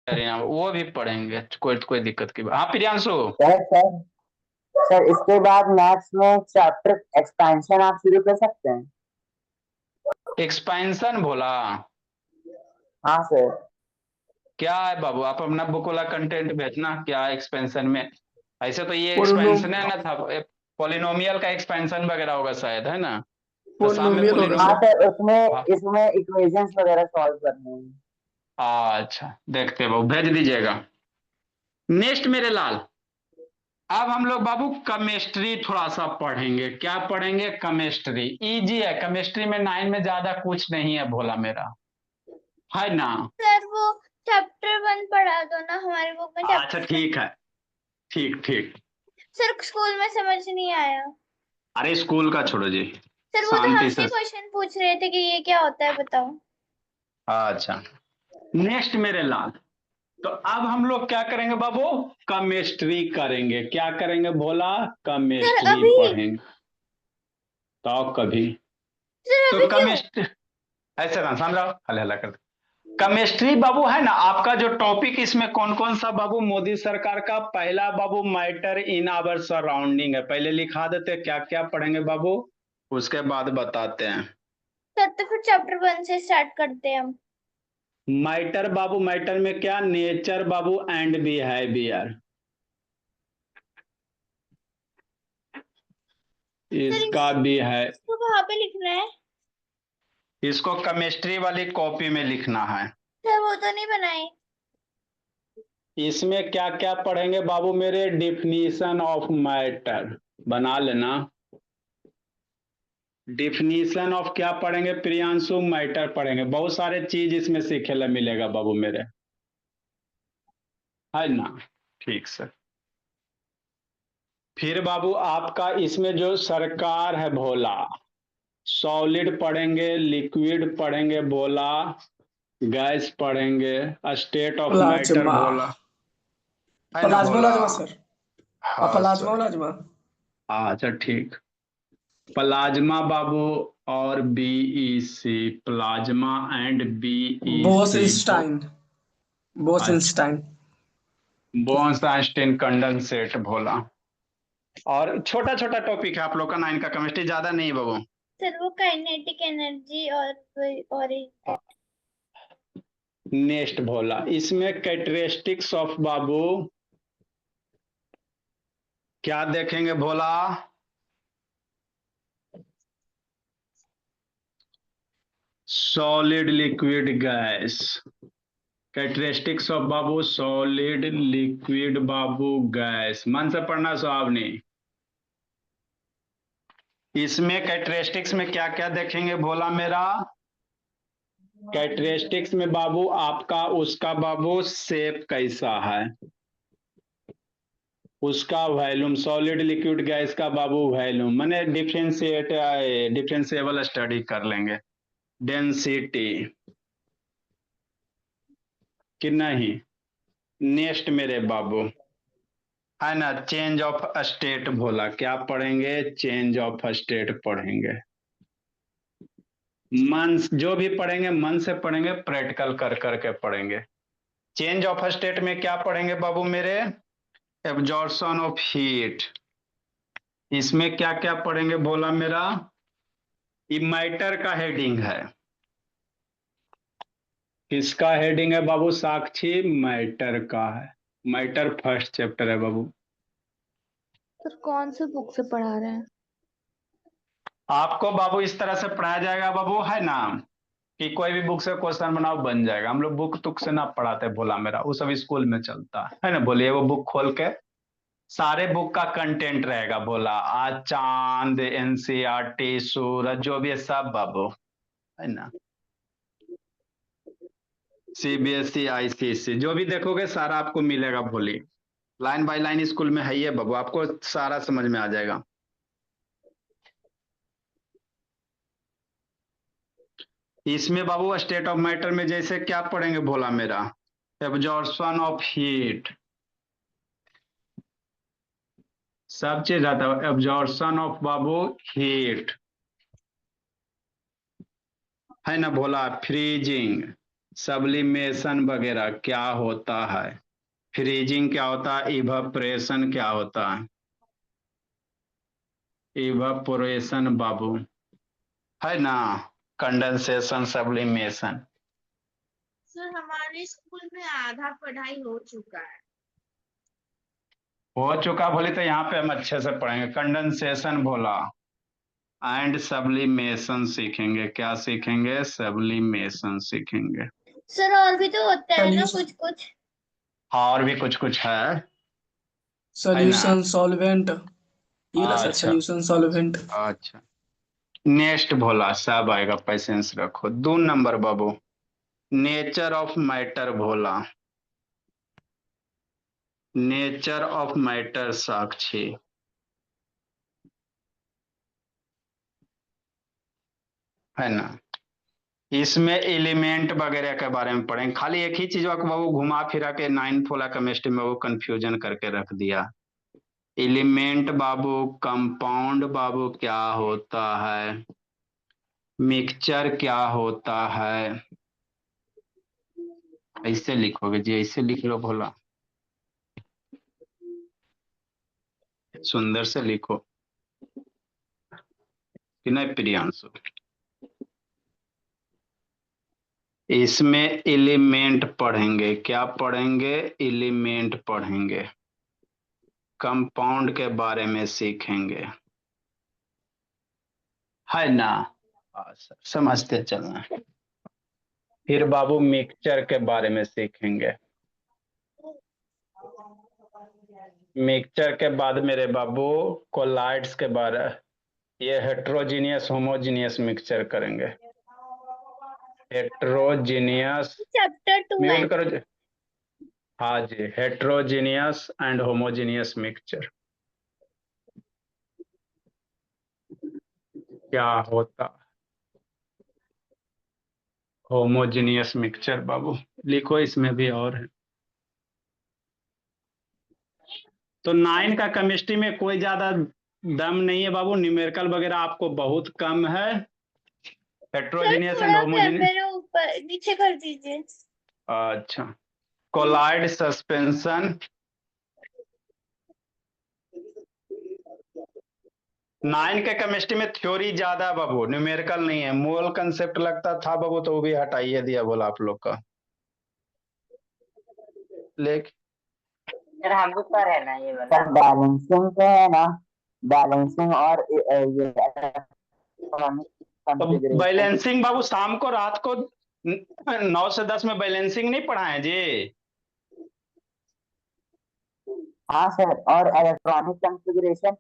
करीना वो भी पढ़ेंगे, कोई दिक्कत की बात। हाँ प्रियांशु। सर सर इसके बाद मैथ्स में चैप्टर एक्सपेंशन आप शुरू कर सकते हैं। एक्सपेंशन बोला? हाँ सर। क्या है बाबू, आप अपना बुक वाला कंटेंट भेजना, क्या है एक्सपेंशन में? ऐसे तो ये पोलिनोम एक्सपेंशन है ना था, पॉलिनोमियल का एक्सपेंशन वगैरह होगा शायद, है ना? तो शाम में पोलिनोमियल होगा हाँ सर। सर, उसमें हाँ। इसमें इक्वेशंस वगैरह सॉल्व करने हैं। अच्छा देखते हैं बाबू, भेज दीजिएगा। नेक्स्ट मेरे लाल, अब हम लोग बाबू केमिस्ट्री थोड़ा सा पढ़ेंगे। क्या पढ़ेंगे? केमिस्ट्री। इजी है केमिस्ट्री में, 9 में ज्यादा कुछ नहीं है भोला मेरा, है ना? सर वो चैप्टर 1 पढ़ा दो ना, हमारी बुक में अच्छा चैप्टर। ठीक है, ठीक ठीक। सर स्कूल में समझ नहीं आया। अरे स्कूल का छोड़ो जी, सर वो तो शांति हमसे से। क्वेश्चन पूछ रहे थे कि ये क्या होता है बताओ। अच्छा नेक्स्ट मेरे लाल, तो अब हम लोग क्या करेंगे बाबू? केमिस्ट्री करेंगे। क्या करेंगे भोला? सर केमिस्ट्री अभी। पढ़ेंगे। तो कभी सर तो अभी क्यों? केमिस्ट्री ऐसे ना समझ रहा, हल्ला हल्ला कर। केमिस्ट्री बाबू है ना आपका जो टॉपिक, इसमें कौन कौन सा बाबू? मोदी सरकार का पहला बाबू मैटर इन आवर सराउंडिंग है। पहले लिखा देते क्या क्या पढ़ेंगे बाबू, उसके बाद बताते हैं। सर तो फिर चैप्टर 1 से स्टार्ट करते हैं हम। मैटर बाबू, मैटर में क्या? नेचर बाबू एंड बिहेवियर, सर इसका भी है। इसको कहाँ पे लिखना है? इसको केमिस्ट्री वाली कॉपी में लिखना है। सर वो तो नहीं बनाए। इसमें क्या क्या पढ़ेंगे बाबू मेरे? डिफिनीशन ऑफ मैटर बना लेना। डिफिनीशन ऑफ क्या पढ़ेंगे प्रियांशु? मैटर पढ़ेंगे। बहुत सारे चीज इसमें सीखे ला मिलेगा बाबू मेरे, है ना? ठीक सर। फिर बाबू आपका इसमें जो सरकार है भोला, सॉलिड पढ़ेंगे, लिक्विड पढ़ेंगे भोला, गैस पढ़ेंगे, स्टेट ऑफ मैटर प्लाज्मा। भोला, है ना प्लाज्मा भोला? लाजमा सर। हाँ प्लाज्मा सर। लाजमा। अच्छा ठीक। प्लाज्मा बाबू और बीईसी, प्लाज्मा एंड बीईसी बोसेल्सटाइन। अच्छा, बोसेल्सटाइन। बोन्स आइंस्टीन कंडेंसेट भोला। और छोटा छोटा टॉपिक है आप लोग का 9 का, केमिस्ट्री ज्यादा नहीं है बाबू। सर वो काइनेटिक एनर्जी और नेक्स्ट भोला, इसमें कैरेक्टरिस्टिक्स ऑफ बाबू क्या देखेंगे Bhola? Solid liquid gas. Characteristics of बाबू सॉलिड लिक्विड बाबू गैस, मन से पढ़ना साहब ने। इसमें कैरेक्टरिस्टिक्स में क्या क्या देखेंगे भोला मेरा? कैरेक्टरिस्टिक्स में बाबू आपका उसका बाबू शेप कैसा है, उसका वैल्यूम, सॉलिड लिक्विड गैस का बाबू वैल्यूम, माने डिफरेंशिएबल स्टडी कर लेंगे। डेंसिटी कि नहीं? नेक्स्ट मेरे बाबू है ना, चेंज ऑफ स्टेट भोला। क्या पढ़ेंगे? चेंज ऑफ स्टेट पढ़ेंगे। मन जो भी पढ़ेंगे मन से पढ़ेंगे, प्रैक्टिकल कर करके पढ़ेंगे। चेंज ऑफ स्टेट में क्या पढ़ेंगे बाबू मेरे? Absorption of heat. इसमें क्या क्या पढ़ेंगे बोला मेरा? ये मैटर का हेडिंग है। किसका हेडिंग है बाबू? साक्षी मैटर का है। मैटर फर्स्ट चैप्टर है बाबू। सर कौन से बुक से पढ़ा रहे हैं? आपको बाबू इस तरह से पढ़ाया जाएगा बाबू, है ना, कि कोई भी बुक से क्वेश्चन बनाओ बन जाएगा। हम लोग बुक तुक से ना पढ़ाते भोला मेरा, वो सब स्कूल में चलता है ना। बोलिए वो बुक खोल के सारे बुक का कंटेंट रहेगा बोला, आज चांद, एनसीईआरटी, सूरज, जो भी है सब बाबू, है ना। सीबीएसई, आईसीएसई जो भी देखोगे सारा आपको मिलेगा भोली। लाइन बाय लाइन स्कूल में है ये बाबू, आपको सारा समझ में आ जाएगा। इसमें बाबू स्टेट ऑफ मैटर में जैसे क्या पढ़ेंगे भोला मेरा? एब्जॉर्प्शन ऑफ हीट, सब चीज आता है। एब्जॉर्प्शन ऑफ बाबू हीट, है ना भोला। फ्रीजिंग, सब्लिमेशन वगैरह क्या होता है, फ्रीजिंग क्या होता है, इवापोरेशन क्या होता है, इवापोरेशन बाबू, है ना, कंडेंसेशन, सब्लिमेशन। सर हमारे स्कूल में आधा पढ़ाई हो चुका है। हो चुका बोले तो यहाँ पे हम अच्छे से पढ़ेंगे। कंडेंसेशन बोला एंड सब्लिमेशन सीखेंगे। क्या सीखेंगे? सब्लिमेशन सीखेंगे। सर और भी तो होता है ना Solution, कुछ कुछ। और भी कुछ कुछ है ना? solution solvent, ये रहा सर अच्छा solution solvent। अच्छा, नेक्स्ट भोला सब आएगा, पेशेंस रखो। 2 नंबर बाबू, nature of matter Bhola, nature of matter Sakshi, है ना। इसमें एलिमेंट वगैरह के बारे में पढ़ेंगे। खाली एक ही चीज को बाबू घुमा फिरा के 9th वाला केमिस्ट्री में वो कंफ्यूजन करके रख दिया। एलिमेंट बाबू, कंपाउंड बाबू क्या होता है, मिक्सचर क्या होता है, ऐसे लिखोगे जी, ऐसे लिख लो भोला, सुंदर से लिखो कि नहीं प्रियांशु। इसमें एलिमेंट पढ़ेंगे, क्या पढ़ेंगे? एलिमेंट पढ़ेंगे। कंपाउंड के बारे में सीखेंगे, है ना। समझते चलना। फिर बाबू मिक्सचर के बारे में सीखेंगे। मिक्सचर के बाद मेरे बाबू कोलाइड्स के बारे, ये हेट्रोजीनियस होमोजीनियस मिक्सचर करेंगे। हेट्रोजीनियस, चैप्टर 2 है। म्यूट करो जी। हाँ जी, हेट्रोजीनियस एंड होमोजीनियस मिक्सचर क्या होता, होमोजीनियस मिक्सचर बाबू लिखो, इसमें भी और है। तो 9 का केमिस्ट्री में कोई ज्यादा दम नहीं है बाबू, न्यूमेरिकल वगैरह आपको बहुत कम है। सर हेट्रोजीनियस एंड थोड़ा होमोजीनियस, मेरे ऊपर नीचे कर दीजिए। अच्छा। कोलाइड सस्पेंशन, 9 के केमिस्ट्री में थ्योरी ज्यादा बाबू, न्यूमेरिकल नहीं है। मोल कंसेप्ट लगता था बाबू तो वो भी हटाइए दिया बोला आप लोग का। लेकिन सर हम भी पढ़ रहे ना ये वाला। सर बैलेंसिंग पे है ना, बैलेंसिंग और ये इलेक्ट्रॉनिक तो कॉन्फ़िगरेशन। बैलेंसिंग बाबू शाम को, रात को 9 से 10 में बैलेंसिंग नहीं पढ़ाए जी। हाँ सर, और इलेक्ट्रॉनिक कॉन्फ़िगरेशन।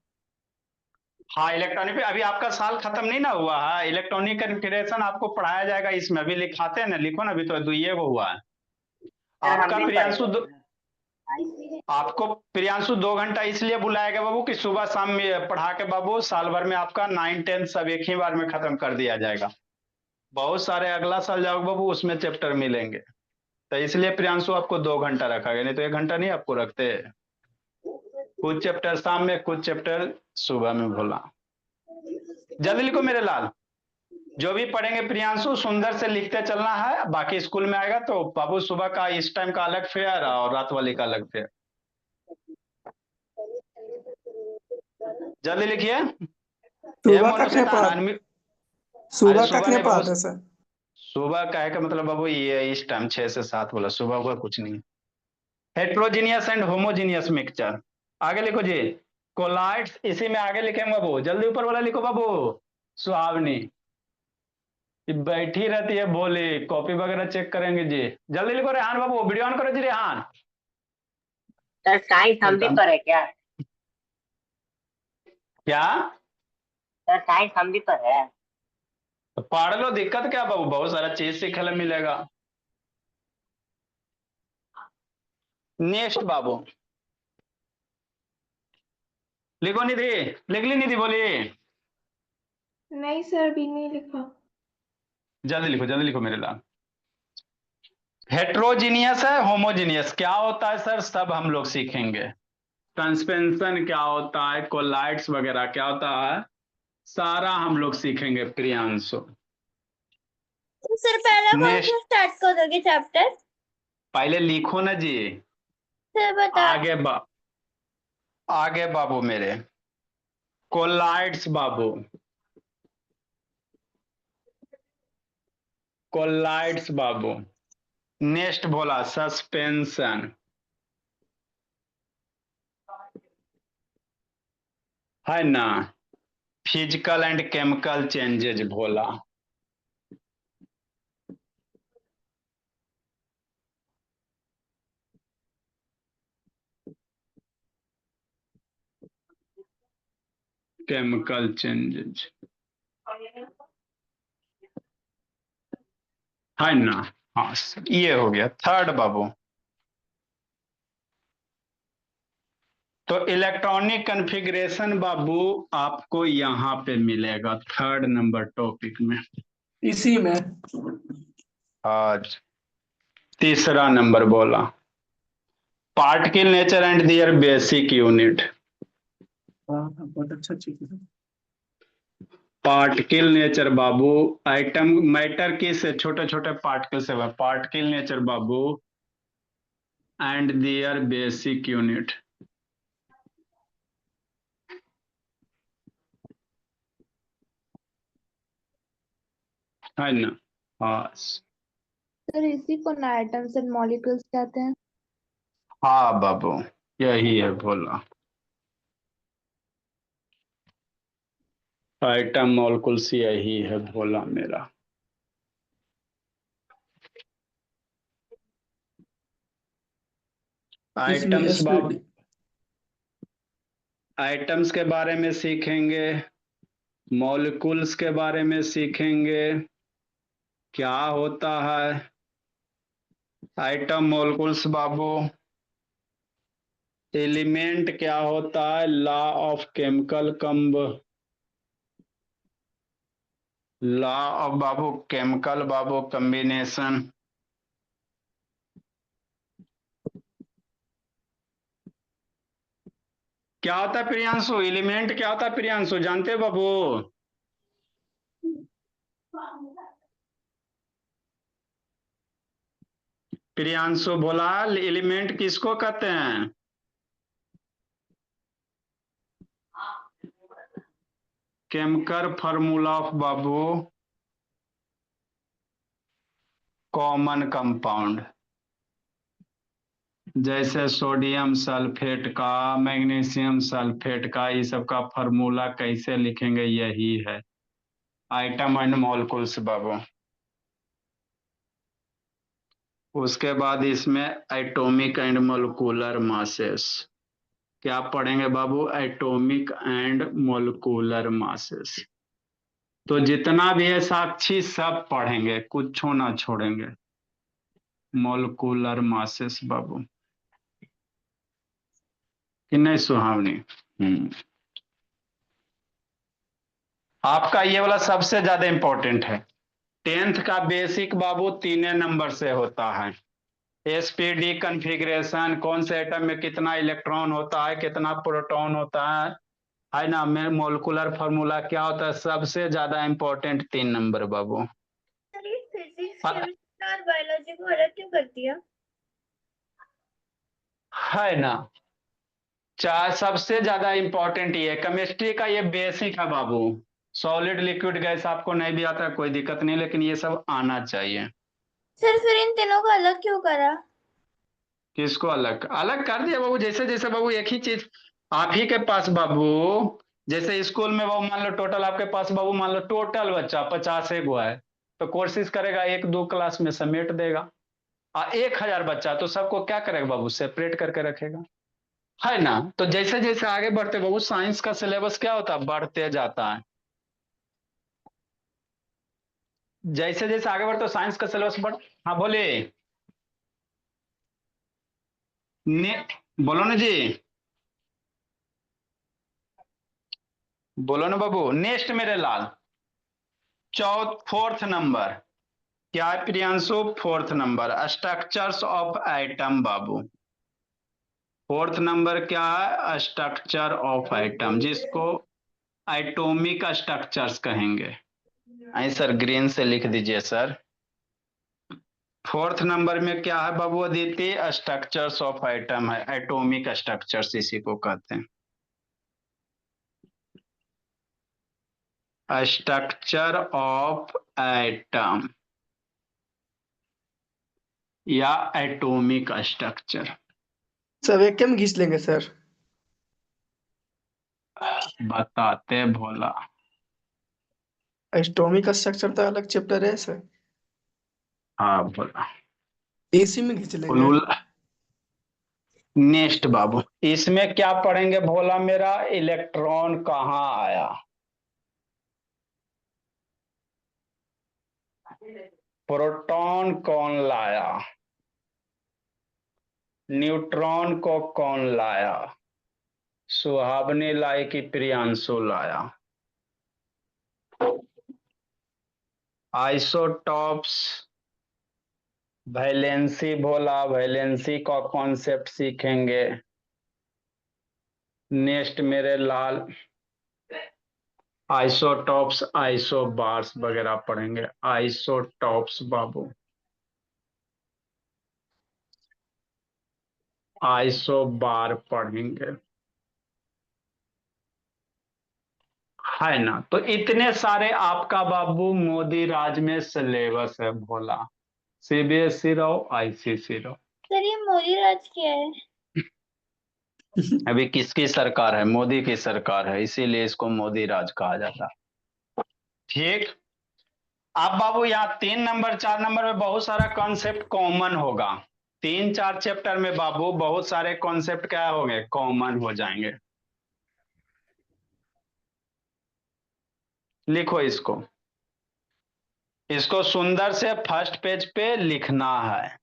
हाँ इलेक्ट्रॉनिक पे अभी आपका साल खत्म नहीं ना हुआ है, इलेक्ट्रॉनिक कॉन्फ़िगरेशन आपको पढ़ाया जाएगा इसमें। अभी लिखाते हैं ना, लिखो ना, अभी तो दुइये को हुआ है सर हम आपका। भी प्रियांशु पढ़ेंगे। आपको प्रियांशु 2 घंटा इसलिए बुलाया गया बाबू कि सुबह शाम में पढ़ा के बाबू साल भर में आपका 9 10 सब एक ही बार में खत्म कर दिया जाएगा। बहुत सारे अगला साल जाओगे बाबू उसमें चैप्टर मिलेंगे, तो इसलिए प्रियांशु आपको 2 घंटा रखा गया, नहीं तो 1 घंटा नहीं आपको रखते। कुछ चैप्टर शाम में, कुछ चैप्टर सुबह में भोला। जल्दी लिखो मेरे लाल, जो भी पढ़ेंगे प्रियांशु सुंदर से लिखते चलना है। बाकी स्कूल में आएगा तो बाबू सुबह का इस टाइम का अलग फेयर और रात वाले का अलग फेयर। जल्दी लिखिए। सुबह का क्या पढ़ा, अरे सुबह का सुबह क्या नहीं बाबू, पढ़ाते सर? सुबह का है का मतलब बाबू ये इस टाइम 6 से 7 बोला, सुबह हुआ कुछ नहीं। हेट्रोजीनियस एंड होमोजीनियस मिक्सचर, आगे लिखो जी। कोलाइड्स, इसी में आगे लिखेंगे बाबू, जल्दी ऊपर वाला लिखो बाबू। सुहावनी ये बैठी रहती है बोली, कॉपी वगैरह चेक करेंगे जी। जल्दी लिखो रेहान बाबू, वीडियो ऑन करो जी रेहान। सर साइंस हम भी पढ़े क्या? क्या? सर साइंस हम भी पढ़े हैं। तो पढ़ लो, दिक्कत क्या बाबू, बहुत सारा चीज सीखने मिलेगा। नेक्स्ट बाबू लिखो निधि, लिख ली निधि, बोलिए। नहीं सर, अभी नहीं लिखा। जल्दी लिखो मेरे लाल। हेट्रोजीनियस है, होमोजीनियस क्या होता है सर, सब हम लोग सीखेंगे। सस्पेंशन क्या होता है, कोलाइड्स वगैरह क्या होता है, सारा हम लोग सीखेंगे प्रियांशु। सर पहला कौन नेक्स्ट सा स्टार्ट करोगे चैप्टर? पहले लिखो ना जी। सर बता। आगे बाबू मेरे, कोलाइड्स बाबू, कोलाइड्स बाबू। नेक्स्ट बोला सस्पेंशन, है ना। फिजिकल एंड केमिकल चेंजेज बोला। केमिकल चेंजेज, है ना। हाँ ये हो गया थर्ड बाबू। तो इलेक्ट्रॉनिक कॉन्फ़िगरेशन बाबू आपको यहाँ पे मिलेगा थर्ड नंबर टॉपिक में। इसी में आज तीसरा नंबर बोला particle nature and their basic unit. हाँ, बहुत अच्छा चीज है। पार्टिकल नेचर बाबू, आइटम मैटर की से छोटे छोटे पार्टिकल से हुआ। पार्टिकल नेचर बाबू एंड देयर बेसिक यूनिट। है ना। हाँ सर इसी को ना एटम्स एंड मॉलिक्यूल्स कहते हैं। हाँ बाबू यही है बोला। आइटम मॉलिक्यूल्स यही है बोला मेरा। इसमें आइटम्स बाबू, एसपीडी आइटम्स के बारे में सीखेंगे, मॉलिक्यूल्स के बारे में सीखेंगे, क्या होता है आइटम मॉलिक्यूल्स बाबू, एलिमेंट क्या होता है, law of chemical law of Babu chemical Babu combination. क्या होता है प्रियांशु, एलिमेंट क्या होता है प्रियांशु, जानते हो बाबू? प्रियांशु बोला एलिमेंट किसको कहते हैं? Chemical formula of Babu common compound, जैसे सोडियम सल्फेट का, मैग्नीशियम सल्फेट का, ये सब का फार्मूला कैसे लिखेंगे, यही है आइटम एंड मॉलिक्यूल्स बाबू। उसके बाद इसमें एटॉमिक एंड मोलिकुलर मासेस, क्या पढ़ेंगे बाबू? Atomic and molecular masses. तो जितना भी है साक्षी सब पढ़ेंगे, कुछ ना छोड़ेंगे। मोलिकुलर मासेस बाबू कि नहीं सुहावनी? आपका ये वाला सबसे ज्यादा इंपॉर्टेंट है। 10th का बेसिक बाबू 3 नंबर से होता है। एसपीडी कॉन्फ़िगरेशन, कौन से एटम में कितना इलेक्ट्रॉन होता है, कितना प्रोटॉन होता है ना। में मोलिकुलर फार्मूला क्या होता है, सबसे ज्यादा इंपॉर्टेंट 3 नंबर बाबू। सर ये फिजिक्स केमिस्ट्री और बायोलॉजी को अलग क्यों कर दिया? है ना। चार सबसे ज्यादा इंपॉर्टेंट ये केमिस्ट्री का, ये बेसिक है बाबू। सॉलिड लिक्विड गैस आपको नहीं भी आता है कोई दिक्कत नहीं, लेकिन ये सब आना चाहिए। सर फिर इन तीनों को अलग क्यों करा? किसको अलग अलग कर दिया बाबू? जैसे जैसे बाबू एक ही चीज आप ही के पास बाबू, जैसे स्कूल में बाबू मान लो टोटल आपके पास बाबू मान लो टोटल बच्चा 50 गो है, तो कोशिश करेगा 1-2 क्लास में समेट देगा। 1000 बच्चा तो सबको क्या करेगा बाबू, सेपरेट करके रखेगा, है ना। तो जैसे जैसे आगे बढ़ते बाबू साइंस का सिलेबस क्या होता है, बढ़ते जाता है। जैसे जैसे आगे बढ़ते साइंस का सिलेबस बढ़। हाँ बोले ने बोलो ना जी, बोलो ना बाबू। नेक्स्ट मेरे लाल 4th नंबर क्या है Priyanshu? 4th number structures of item Babu. 4th number क्या है? स्ट्रक्चर ऑफ आइटम, जिसको एटॉमिक स्ट्रक्चर्स कहेंगे। आई सर ग्रीन से लिख दीजिए सर। 4th नंबर में क्या है बाबू अदिति? स्ट्रक्चर्स ऑफ एटम है, एटॉमिक स्ट्रक्चर्स इसी को कहते हैं। स्ट्रक्चर ऑफ एटम या एटॉमिक स्ट्रक्चर। सर एक क्या खींच लेंगे सर? बताते भोला। एटॉमिक स्ट्रक्चर तो अलग चैप्टर है सर, हाँ भोला। इसी में खींच लेंगे। उलूल नेक्स्ट बाबू, इसमें क्या पढ़ेंगे भोला मेरा? इलेक्ट्रॉन कहाँ आया, प्रोटॉन कौन लाया, न्यूट्रॉन को कौन लाया, सुहावनी लाई कि प्रियांशु लाया। आइसोटॉप्स, वैलेंसी भोला, वैलेंसी का कॉन्सेप्ट सीखेंगे। नेक्स्ट मेरे लाल आइसोटॉप्स, आइसोबार्स वगैरह पढ़ेंगे। आइसोटॉप्स बाबू, आइसोबार पढ़ेंगे, है ना? तो इतने सारे आपका बाबू मोदी राज में सिलेबस है भोला। सीबीएसई रहो, आईसीएसई रहो। सर ये मोदी राज क्या है? अभी किसकी सरकार है? मोदी की सरकार है, इसीलिए इसको मोदी राज कहा जाता है। ठीक। अब बाबू यहाँ 3 नंबर 4 नंबर में बहुत सारा कॉन्सेप्ट कॉमन होगा। 3-4 चैप्टर में बाबू बहुत सारे कॉन्सेप्ट क्या होंगे? कॉमन हो जाएंगे। लिखो इसको, इसको सुंदर से फर्स्ट पेज पे लिखना है।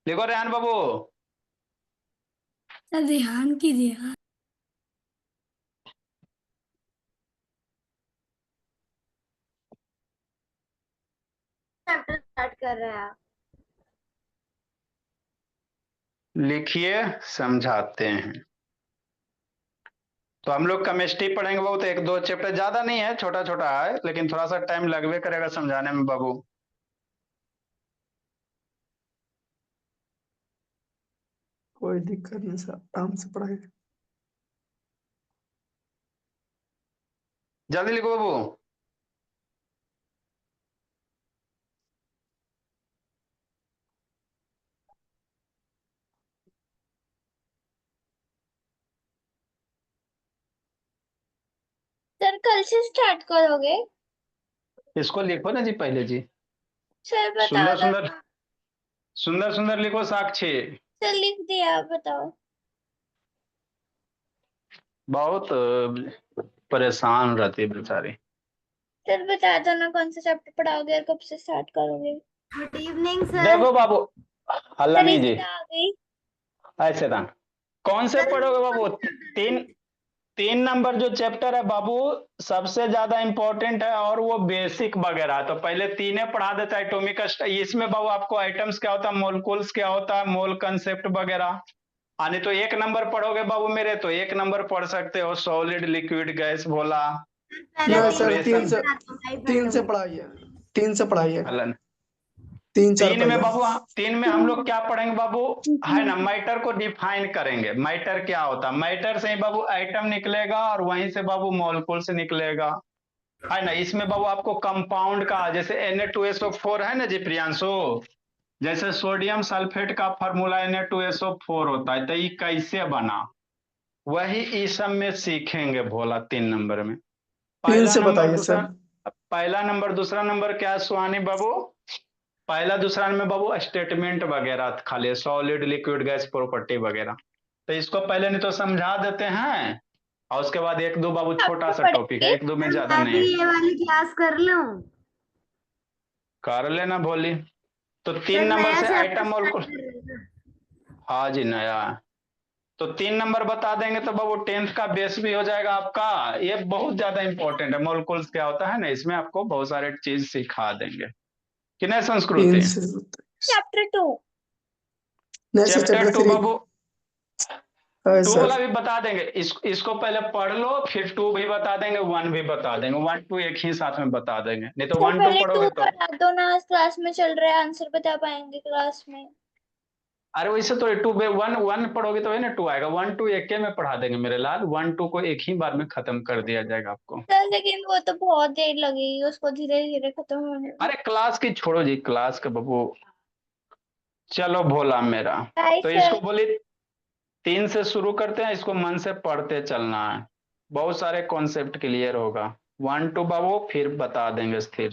लिखो रेहान बाबू। ध्यान कीजिएगा। चैप्टर स्टार्ट कर रहे हैं आप? लिखिए, समझाते हैं। तो हम लोग केमिस्ट्री पढ़ेंगे बाबू, तो 1-2 चैप्टर, ज्यादा नहीं है, छोटा छोटा है, लेकिन थोड़ा सा टाइम लगवे करेगा समझाने में बाबू। कोई दिक्कत नहीं सर, आराम से पढ़ाएंगे। जल्दी लिखो बाबू। सर कल से स्टार्ट करोगे? इसको लिखो ना जी पहले जी। सर बता सुंदर दो सुंदर, ना। सुंदर सुंदर लिखो साक्षी। सर लिख दिया, आप बताओ। बहुत परेशान रहती है बेचारी। सर बता दो ना कौन सा चैप्टर पढ़ाओगे और कब से स्टार्ट करोगे? Good evening sir. देखो बाबू, हल्ला सर नहीं जी, इसमें आ गई। ऐसे था। कौन से पढ़ोगे बाबू? 3 नंबर जो चैप्टर है बाबू सबसे ज्यादा इंपॉर्टेंट है, और वो बेसिक वगैरह। तो पहले 3 पढ़ा देता है। एटॉमिक, इसमें बाबू आपको आइटम्स क्या होता है, मोलकुल्स क्या होता है, मोल कंसेप्ट वगैरह आने। तो 1 नंबर पढ़ोगे बाबू मेरे, तो 1 नंबर पढ़ सकते हो, सॉलिड, लिक्विड, गैस भोला। ना सर, इवेपोरेशन। 3 से पढ़ाइए, 3 से पढ़ाइए। हलन 3-4 3 में पहले। बाबू, 3 में हम लोग क्या पढ़ेंगे बाबू? है ना, मैटर को डिफाइन करेंगे। मैटर क्या होता है? मैटर से ही बाबू आइटम निकलेगा, और वहीं से बाबू मॉलिक्यूल से निकलेगा, है ना। इसमें बाबू आपको कंपाउंड का, जैसे Na2SO4 है ना जी प्रियांशु, जैसे सोडियम सल्फेट का फार्मूला Na2SO4 होता है, तो ये कैसे बना, वही इस सब में सीखेंगे भोला 3 नंबर में। 3 पहला से नंबर, बताइए दूसरा, सर। पहला नंबर, दूसरा नंबर क्या है सुहानी बाबू? पहला दूसरा में बाबू स्टेटमेंट वगैरह खाली, सॉलिड, लिक्विड, गैस प्रॉपर्टी वगैरह। तो इसको पहले नहीं तो समझा देते हैं, और उसके बाद 1-2 बाबू छोटा सा टॉपिक है, 1-2 में ज्यादा नहीं है। ये वाली क्लास कर लूं? कर लेना भोली। तो 3 नंबर से आइटम और, हाँ जी नया है। तो 3 नंबर बता देंगे तो बाबू 10th का बेस भी हो जाएगा आपका। ये बहुत ज्यादा इंपॉर्टेंट है, मोलकुल्स क्या होता है ना, इसमें आपको बहुत सारे चीज सिखा देंगे कि नहीं 3 संस्कृति। से बताइए। चैप्टर 2। नहीं सर, चैप्टर चैप्टर 2 3। बाबू, हाँ टू वाला सर। भी बता देंगे, इसको पहले पढ़ लो, फिर टू भी बता देंगे, वन भी बता देंगे, वन टू एक ही साथ में बता देंगे, नहीं तो सर वन टू पहले पढ़ोगे 2 तो। पढ़ा दो ना, आज क्लास में चल रहा है, आंसर बता पाएंगे क्लास में। अरे वैसे तो टू वन वन पढ़ोगे तो है ना, टू आएगा, वन टू एक में पढ़ा देंगे मेरे लाल, वन टू को एक ही बार में खत्म कर दिया जाएगा आपको। सर लेकिन वो तो बहुत देर लगेगी उसको धीरे धीरे खत्म होने में। अरे क्लास की छोड़ो जी, क्लास का बबू। चलो भोला मेरा। बाय तो सर। इसको बोली 3 से शुरू करते हैं, इसको मन से पढ़ते चलना है, बहुत सारे कॉन्सेप्ट क्लियर होगा। 1 2 बाबू फिर बता देंगे स्थिर।